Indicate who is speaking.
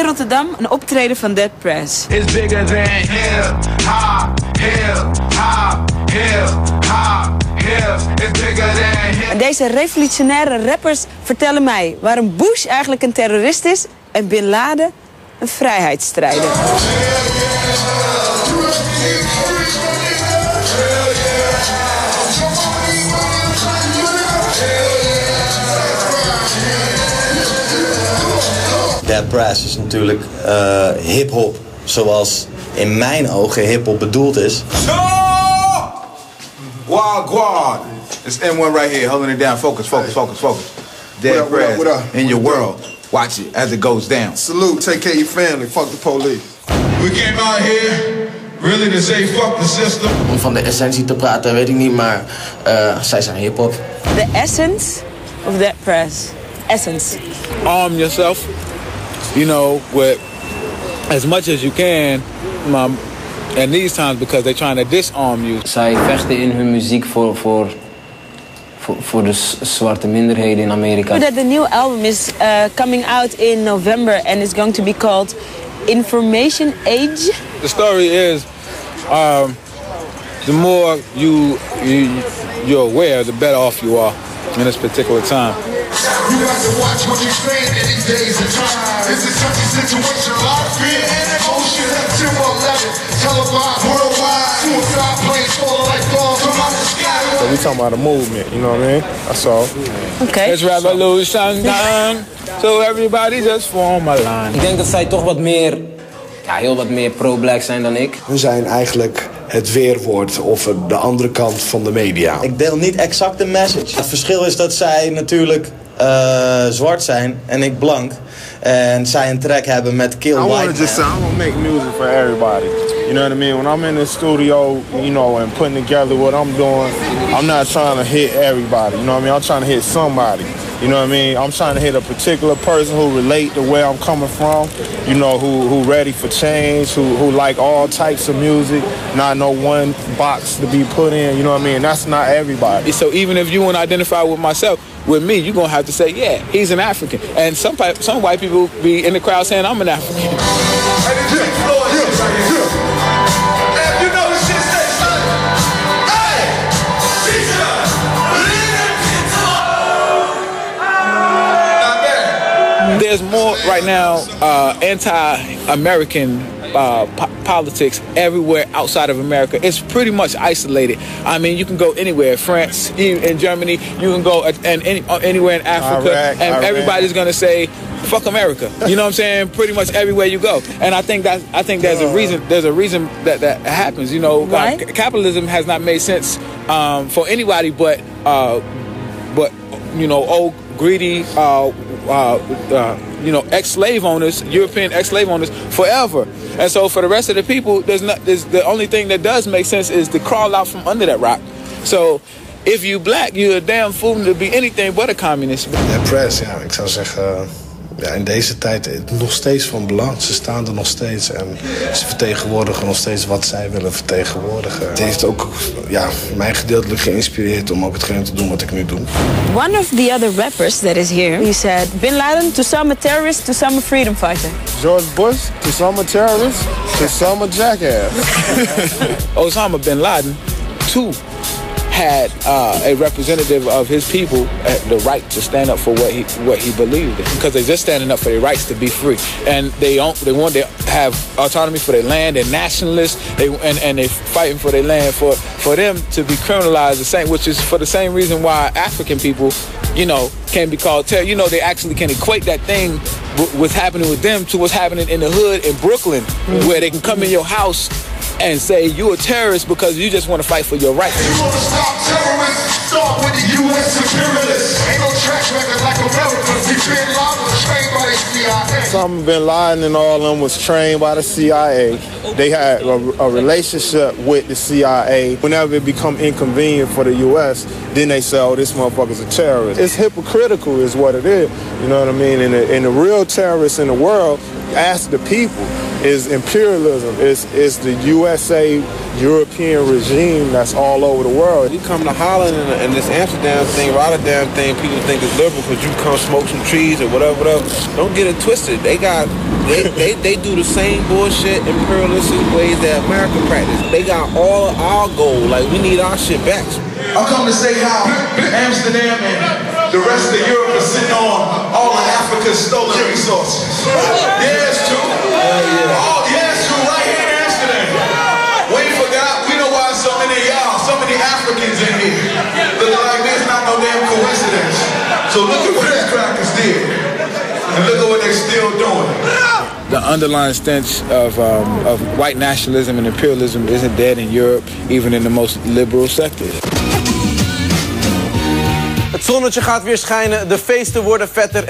Speaker 1: in Rotterdam, een optreden van Dead Prez.
Speaker 2: It's bigger than hip hop, hip hop, hip hop, hip. It's bigger than hip.
Speaker 1: En deze revolutionaire rappers vertellen mij waarom Bush eigenlijk een terrorist is en Bin Laden een vrijheidsstrijder.
Speaker 3: Dead Prez is natuurlijk hip-hop zoals in mijn ogen hip-hop bedoeld is.
Speaker 4: Wagwan. It's M1 right here, holding it down. Focus, focus, focus, focus. Dead Prez in your world. Watch it as it goes down.
Speaker 5: Salute, take care of your family, fuck the police.
Speaker 2: We came out here really to say fuck the system.
Speaker 6: Om van de essentie te praten, weet ik niet, maar zij zijn hip-hop.
Speaker 1: The essence of Dead Prez. Essence.
Speaker 7: Arm yourself, you know, with as much as you can in these times because they're trying to disarm you.
Speaker 6: Zij vechten in hun muziek voor de zwarte minderheden in Amerika.
Speaker 1: That the new album is coming out in November and it's going to be called Information Age.
Speaker 7: The story is, the more you're aware, the better off you are in this particular time.
Speaker 2: You got to watch what you say in these days and times. This is such a situation, a lot of fear and emotion. September 11th, televised worldwide. Suicide planes falling like dogs from out the sky.
Speaker 5: So we talking about a movement, you know what I mean? That's all.
Speaker 1: Okay.
Speaker 7: It's revolution time, so everybody just form a line.
Speaker 6: Ik denk dat zij toch wat meer, heel wat meer pro-black zijn dan ik.
Speaker 8: We zijn eigenlijk het weerwoord of de andere kant van de media.
Speaker 3: Ik deel niet exact de message. Het verschil is dat zij natuurlijk zwart zijn en ik blank. En zij een track hebben met Kill White Man.
Speaker 5: I want to make music for everybody. You know what I mean? When I'm in the studio, you know, and putting together what I'm doing, I'm not trying to hit everybody. You know what I mean? I'm trying to hit somebody. You know what I mean? I'm trying to hit a particular person who relate to where I'm coming from. You know, who ready for change, who like all types of music, not no one box to be put in. You know what I mean? That's not everybody.
Speaker 7: So even if you want to identify with myself, with me, you're going to have to say, yeah, he's an African. And some white people be in the crowd saying, I'm an African. There's more right now anti-American politics everywhere outside of America. It's pretty much isolated. I mean, you can go anywhere, France, in Germany, you can go anywhere in Africa, Iraq. Everybody's gonna say, fuck America. You know what I'm saying? Pretty much everywhere you go. And I think there's a reason that happens. You know, capitalism has not made sense for anybody but you know, old greedy you know, ex-slave owners, European ex-slave owners, forever. And so for the rest of the people, the only thing that does make sense is to crawl out from under that rock. So if you black, you're a damn fool to be anything but a communist.
Speaker 8: Dead Prez, ja, ik zou zeggen, ja, in deze tijd nog steeds van belang. Ze staan er nog steeds en ze vertegenwoordigen nog steeds wat zij willen vertegenwoordigen. Het heeft ook mij gedeeltelijk geïnspireerd om ook hetgeen te doen wat ik nu doe.
Speaker 1: One of the other rappers that is here, he said, Bin Laden, to some a terrorist, to some a freedom fighter.
Speaker 5: George Bush, to some a terrorist, to some a jackass.
Speaker 7: Osama bin Laden, too, had a representative of his people the right to stand up for what he believed in, because they're just standing up for their rights to be free, and they want to have autonomy for their land. They're nationalists, and they're fighting for their land. For them to be criminalized the same, which is for the same reason why African people, you know, can be called terror. You know, they actually can equate that thing what's happening with them to what's happening in the hood in Brooklyn, where they can come in your house and say you're a terrorist because you just want to fight for your rights.
Speaker 2: You want to stop terrorists? Start with the U.S. imperialists. Ain't no track record like America. Bin Laden was trained by the CIA.
Speaker 5: Osama bin Laden and all of them was trained by the CIA. They had a relationship with the CIA. Whenever it become inconvenient for the U.S., then they say, oh, this motherfucker's a terrorist. It's hypocritical is what it is. You know what I mean? And the real terrorists in the world, ask the people, is imperialism. It's the USA, European regime that's all over the world.
Speaker 9: You come to Holland and this Amsterdam thing, Rotterdam thing, people think it's liberal because you come smoke some trees or whatever. Don't get it twisted. They got they do the same bullshit imperialistic ways that America practice. They got all our gold. Like, we need our shit back.
Speaker 2: I come to say how Amsterdam and the rest of Europe is sitting on all of Africa's stolen resources. Yeah, it's true. Oh, yeah, it's true. Right here in Amsterdam. We ain't forgot. We know why so many of y'all, so many Africans in here. Look like this, not no damn coincidence. So look at what these crackers did. And look at what they're still doing.
Speaker 7: The underlying stench of white nationalism and imperialism isn't dead in Europe, even in the most liberal sectors.
Speaker 10: Het zonnetje gaat weer schijnen, de feesten worden vetter en